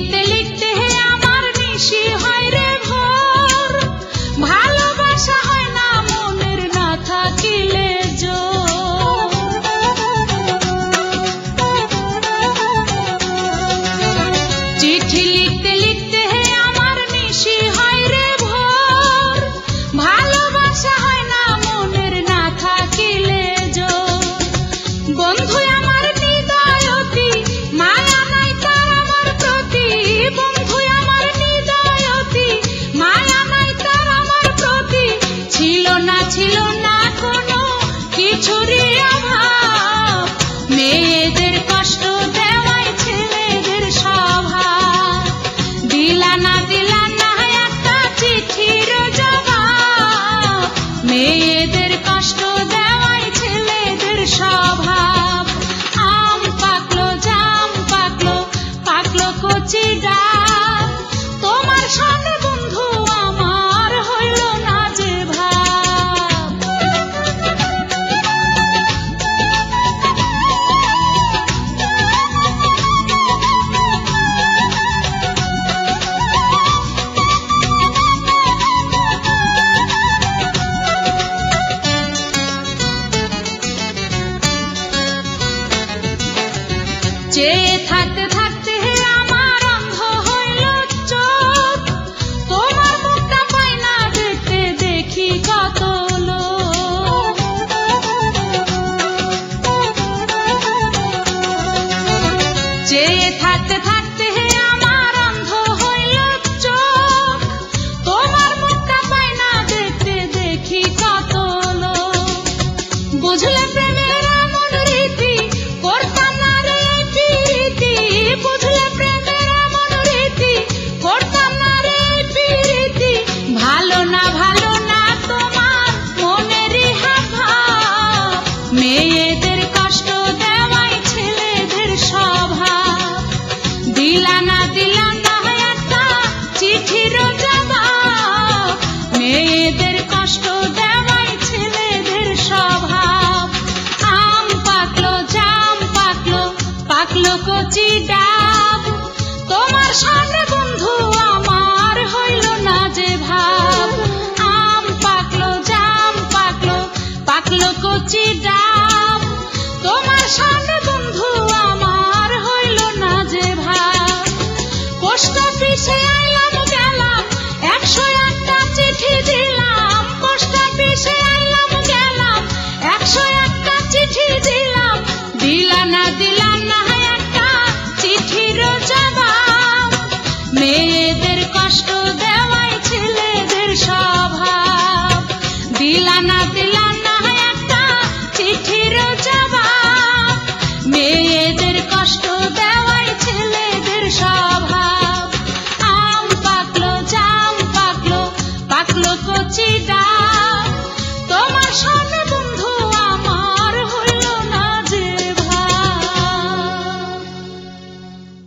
লিখতে লিখতে আমার নিশি হয় রে ভোর, ভালোবাসা হয় না মনের না থাকিলে জোর। চিঠি লিখতে লিখতে আমার নিশি হয় রে ভোর, ভালোবাসা হয় না মনের না থাকিলে জোর। বন্ধু আমার হৃদয়তি মায়া নাই তার আমার প্রতি, বন্ধু আমার হৃদয়তি মায়া নাই তার আমার প্রতি, ছিল না কোনো কিছুরই অভাব, মেয়েদের কষ্ট দেওয়াই ছেলেদের স্বভাব। দিলা না একটা চিঠির জবাব, মেয়েদের কষ্ট দেওয়াই ছেলেদের স্বভাব। আম পাকলো জাম পাকলো, পাকলো কচি ডাব, তোমার সঙ্গে